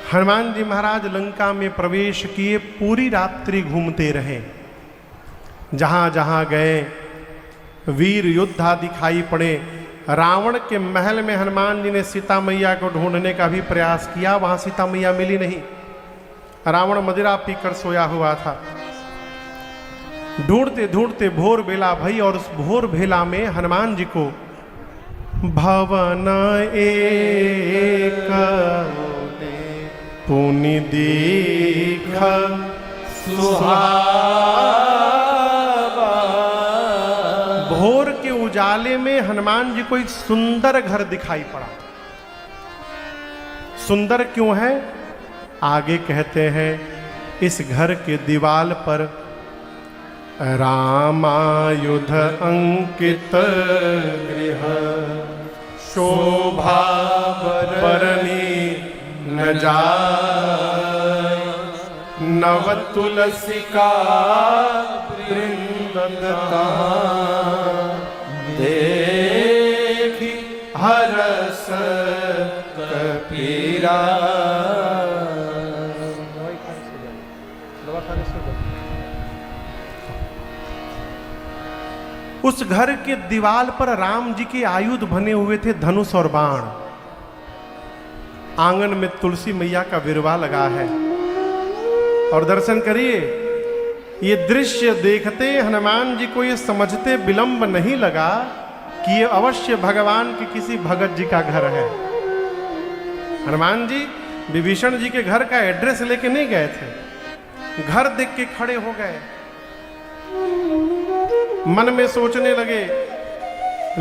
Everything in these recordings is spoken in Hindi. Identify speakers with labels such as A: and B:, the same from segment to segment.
A: हनुमान जी महाराज लंका में प्रवेश किए, पूरी रात्रि घूमते रहे। जहां जहां गए वीर योद्धा दिखाई पड़े। रावण के महल में हनुमान जी ने सीता मैया को ढूंढने का भी प्रयास किया, वहां सीता मैया मिली नहीं। रावण मदिरा पीकर सोया हुआ था। ढूंढते ढूंढते भोर बेला भई, और उस भोर बेला में हनुमान जी को भवन एक पुनि दीख सुहावा, भोर के उजाले में हनुमान जी को एक सुंदर घर दिखाई पड़ा। सुंदर क्यों है? आगे कहते हैं, इस घर के दीवाल पर रामायुध अंकित गृह शोभा बरनी न जाय, नव तुलसी का वृंद देखी हरस कपीरा। उस घर के दीवाल पर राम जी के आयुध बने हुए थे, धनुष और बाण। आंगन में तुलसी मैया का विरवा लगा है। और दर्शन करिए, ये दृश्य देखते हनुमान जी को ये समझते विलंब नहीं लगा कि ये अवश्य भगवान के किसी भगत जी का घर है। हनुमान जी विभीषण जी के घर का एड्रेस लेके नहीं गए थे, घर देख के खड़े हो गए। मन में सोचने लगे,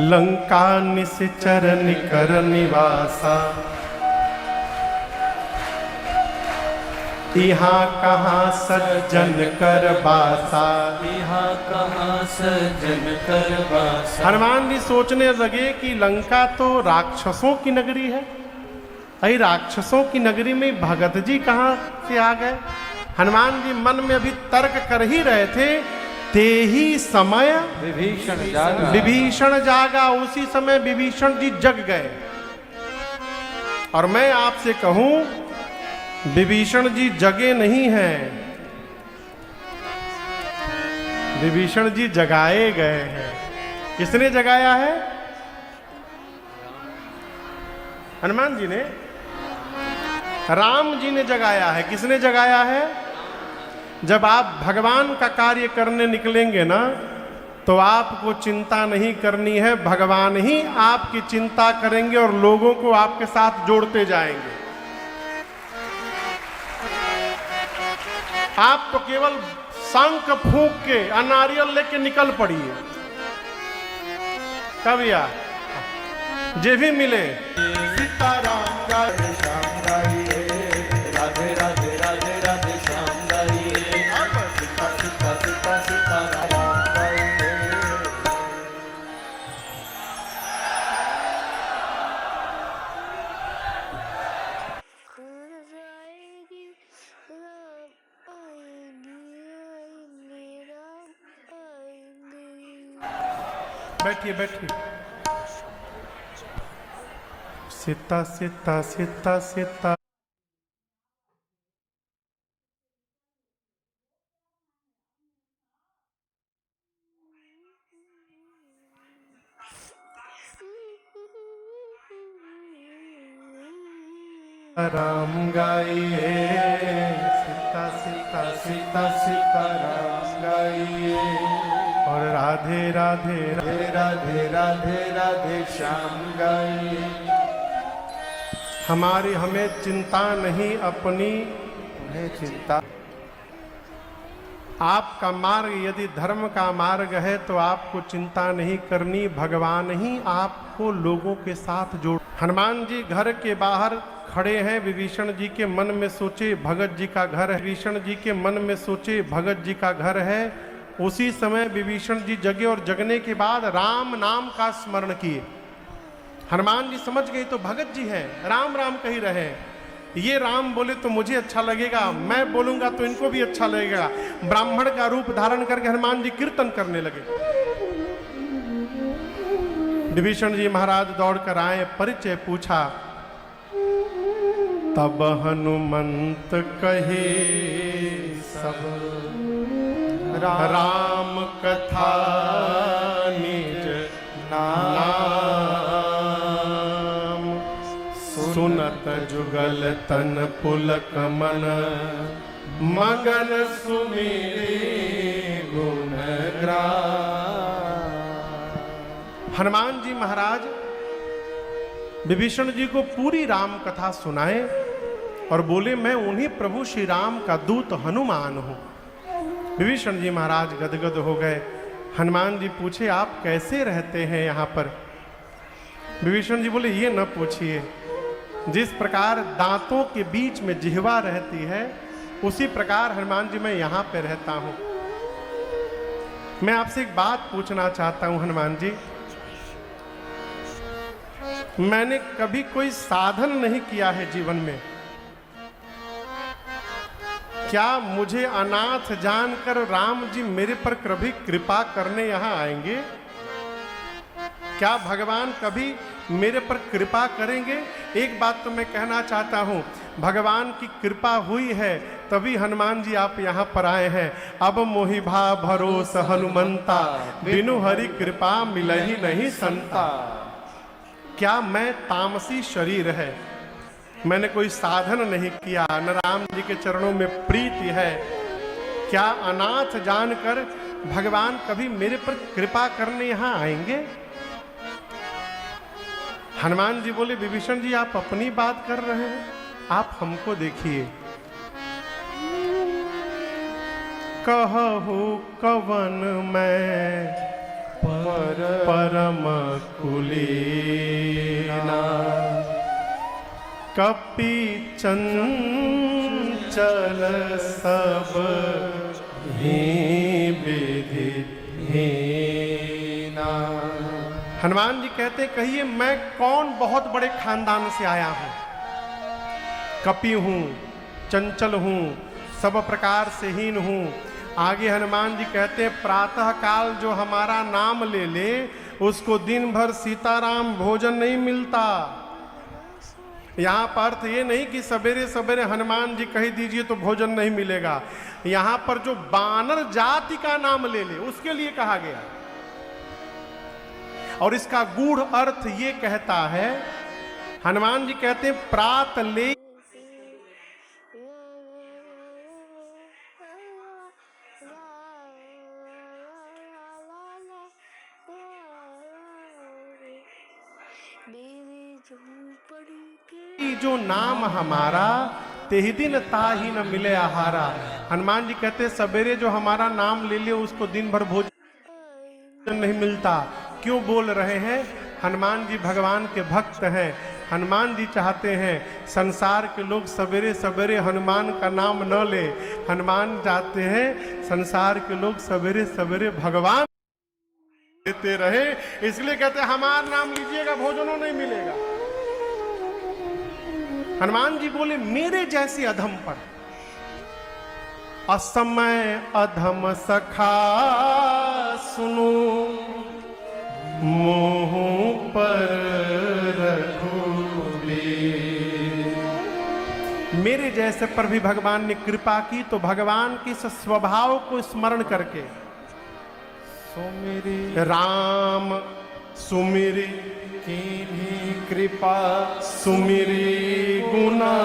A: लंका निश्चर निकर निवासा, यहाँ कहाँ सज्जन कर बासा,
B: यहाँ कहाँ सज्जन कर बासा।
A: हनुमान जी सोचने लगे कि लंका तो राक्षसों की नगरी है, अरे राक्षसों की नगरी में भगत जी कहाँ से आ गए। हनुमान जी मन में अभी तर्क कर ही रहे थे, ते ही समय विभीषण जागा। उसी समय विभीषण जी जग गए। और मैं आपसे कहूं, विभीषण जी जगे नहीं हैं, विभीषण जी जगाए गए हैं। किसने जगाया है? हनुमान जी ने, राम जी ने जगाया है। किसने जगाया है? जब आप भगवान का कार्य करने निकलेंगे ना, तो आपको चिंता नहीं करनी है, भगवान ही आपकी चिंता करेंगे और लोगों को आपके साथ जोड़ते जाएंगे। आप तो केवल शंख फूंक के नारियल लेके निकल पड़िए। कब यार जे भी मिले सीताराम राधे श्याम गाइए,
B: राधे राधे राधे राधे श्याम गाइए, सीता सीता सीता सीताराम गाइए।
A: बैठिए बैठिए। सीता सीता सीता सीता राम गाइए, सीता सीता सीता सीता राम गाइए, और राधे राधे राधे राधे राधे राधे श्याम गाइए। हमारी हमें चिंता नहीं, अपनी उन्हें चिंता। आपका मार्ग यदि धर्म का मार्ग है तो आपको चिंता नहीं करनी, भगवान ही आपको लोगों के साथ जोड़। हनुमान जी घर के बाहर खड़े हैं। विभीषण जी के मन में सोचे भगत जी का घर है, विभीषण जी के मन में सोचे भगत जी का घर है। उसी समय विभीषण जी जगे और जगने के बाद राम नाम का स्मरण किए। हनुमान जी समझ गए तो भगत जी हैं, राम राम कही रहे हैं। ये राम बोले तो मुझे अच्छा लगेगा, मैं बोलूंगा तो इनको भी अच्छा लगेगा। ब्राह्मण का रूप धारण करके हनुमान जी कीर्तन करने लगे। विभीषण जी महाराज दौड़ कर आए, परिचय पूछा तब हनुमंत कहे सब राम कथा निज नाम। सुनत जुगल तन पुलक मन मगन सुमिरे गुण ग्राम। हनुमान जी महाराज विभीषण जी को पूरी राम कथा सुनाए और बोले मैं उन्हीं प्रभु श्री राम का दूत हनुमान हूं। विभीषण जी महाराज गदगद हो गए। हनुमान जी पूछे आप कैसे रहते हैं यहाँ पर? विभीषण जी बोले ये न पूछिए, जिस प्रकार दांतों के बीच में जिह्वा रहती है उसी प्रकार हनुमान जी मैं यहाँ पे रहता हूँ। मैं आपसे एक बात पूछना चाहता हूँ हनुमान जी, मैंने कभी कोई साधन नहीं किया है जीवन में, क्या मुझे अनाथ जानकर राम जी मेरे पर कभी कृपा करने यहाँ आएंगे? क्या भगवान कभी मेरे पर कृपा करेंगे? एक बात तो मैं कहना चाहता हूँ, भगवान की कृपा हुई है तभी हनुमान जी आप यहाँ पर आए हैं। अब मोहि भा भरोस हनुमंता, बिनु हरि कृपा मिलहि नहीं संता। क्या मैं तामसी शरीर है, मैंने कोई साधन नहीं किया, न राम जी के चरणों में प्रीति है, क्या अनाथ जानकर भगवान कभी मेरे पर कृपा करने यहाँ आएंगे? हनुमान जी बोले विभीषण जी आप अपनी बात कर रहे हैं, आप हमको देखिए। कहु कवन मैं परम कुलीना, कपि चंचल सब ही विधि हीना। हनुमान जी कहते कहिए मैं कौन बहुत बड़े खानदान से आया हूं, कपि हूं, चंचल हूं, सब प्रकार से हीन हूं। आगे हनुमान जी कहते हैं प्रातः काल जो हमारा नाम ले ले उसको दिन भर सीताराम भोजन नहीं मिलता। यहाँ पर अर्थ ये नहीं कि सवेरे सवेरे हनुमान जी कह दीजिए तो भोजन नहीं मिलेगा, यहाँ पर जो बानर जाति का नाम ले ले उसके लिए कहा गया। और इसका गूढ़ अर्थ ये कहता है, हनुमान जी कहते हैं प्रात ले जो नाम हमारा तेहि दिन ताहि न मिले आहारा। हनुमान जी कहते सवेरे जो हमारा नाम ले ले उसको दिन भर भोजन नहीं मिलता। क्यों बोल रहे हैं? हनुमान जी भगवान के भक्त हैं। हनुमान जी चाहते हैं संसार के लोग सवेरे सवेरे हनुमान का नाम न ले, हनुमान चाहते हैं संसार के लोग सवेरे सवेरे भगवान देते रहे, इसलिए कहते हैं हमारा नाम लीजिएगा भोजनों नहीं मिलेगा। हनुमान जी बोले मेरे जैसे अधम पर असमय अधम सखा सुनो, मोह पर रघुबीर। मेरे जैसे पर भी भगवान ने कृपा की तो भगवान के इस स्वभाव को स्मरण करके सुमिरी राम सुमिरी कीन्ही कृपा सुमिरी गुना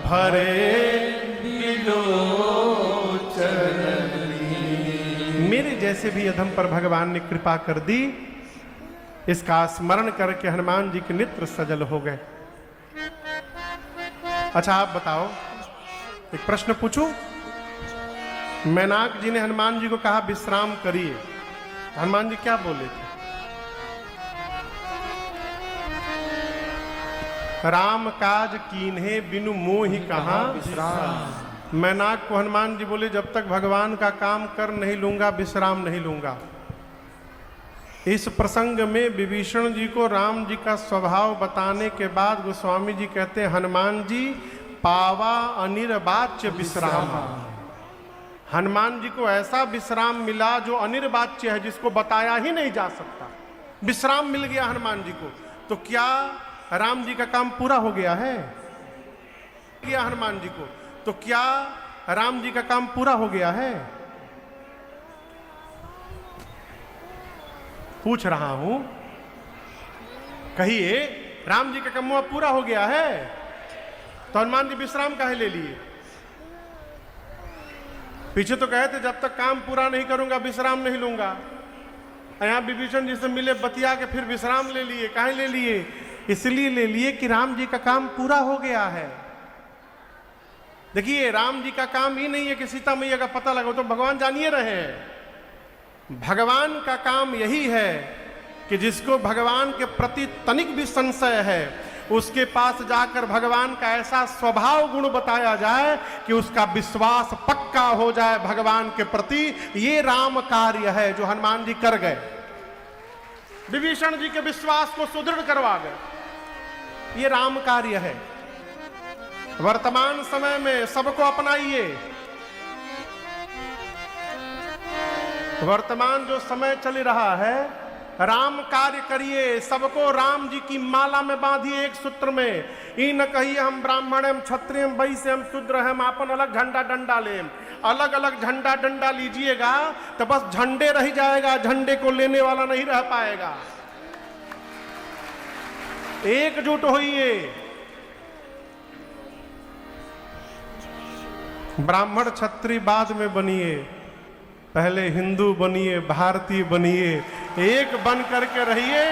A: भरे बिलोचनी। मेरे जैसे भी अधम पर भगवान ने कृपा कर दी, इसका स्मरण करके हनुमान जी के नेत्र सजल हो गए। अच्छा आप बताओ, एक प्रश्न पूछूं? मैनाक जी ने हनुमान जी को कहा विश्राम करिए, हनुमान जी क्या बोले थे? राम काज कीन्हे बिनु मोहि कहाँ विश्राम। मैनाक को हनुमान जी बोले जब तक भगवान का काम कर नहीं लूंगा विश्राम नहीं लूंगा। इस प्रसंग में विभीषण जी को राम जी का स्वभाव बताने के बाद गोस्वामी जी कहते हैं हनुमान जी पावा अनिर्वाच्य विश्राम। हनुमान जी को ऐसा विश्राम मिला जो अनिर्वाच्य है, जिसको बताया ही नहीं जा सकता। विश्राम मिल गया हनुमान जी को। तो क्या राम जी का काम पूरा हो गया है? किया हनुमान जी को, तो क्या राम जी का काम पूरा हो गया है? पूछ रहा हूं, कहिए राम जी का काम पूरा हो गया है? तो हनुमान जी विश्राम काहे ले लिए? पीछे तो कहे थे जब तक काम पूरा नहीं करूंगा विश्राम नहीं लूंगा। यहां विभीषण जी से मिले, बतिया के फिर विश्राम ले लिए। काहे ले लिए? इसलिए ले लिए कि राम जी का काम पूरा हो गया है। देखिए, राम जी का काम ही नहीं है कि सीता मैया का पता लगा, तो भगवान जानिए रहे हैं। भगवान का काम यही है कि जिसको भगवान के प्रति तनिक भी संशय है, उसके पास जाकर भगवान का ऐसा स्वभाव गुण बताया जाए कि उसका विश्वास पक्का हो जाए भगवान के प्रति। ये राम कार्य है जो हनुमान जी कर गए, विभीषण जी के विश्वास को सुदृढ़ करवा गए। ये राम कार्य है। वर्तमान समय में सबको अपनाइए। वर्तमान जो समय चल रहा है, राम कार्य करिए। सबको राम जी की माला में बांधिए, एक सूत्र में। ई न कहिए हम ब्राह्मण हम क्षत्रिय हम वैश्य हम शूद्र हम अपन अलग झंडा डंडा ले। अलग अलग झंडा डंडा लीजिएगा तो बस झंडे रह जाएगा, झंडे को लेने वाला नहीं रह पाएगा। एकजुट होइए। ब्राह्मण क्षत्रिय बाद में बनिए, पहले हिंदू बनिए, भारतीय बनिए, एक बन करके रहिए।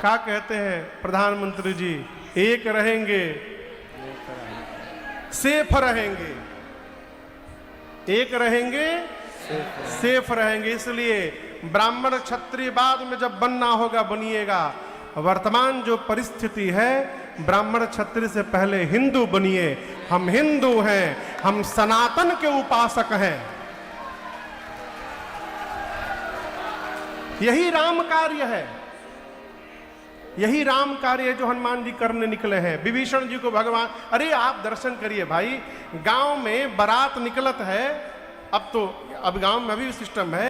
A: क्या कहते हैं प्रधानमंत्री जी? एक रहेंगे सेफ रहेंगे, एक रहेंगे सेफ रहेंगे। इसलिए ब्राह्मण क्षत्रिय बाद में जब बनना होगा बनिएगा। वर्तमान जो परिस्थिति है, ब्राह्मण क्षत्रिय से पहले हिंदू बनिए। हम हिंदू हैं, हम सनातन के उपासक हैं। यही राम कार्य है, यही राम कार्य है जो हनुमान जी करने निकले हैं। विभीषण जी को भगवान, अरे आप दर्शन करिए भाई, गांव में बारात निकलत है। अब गांव में भी सिस्टम है।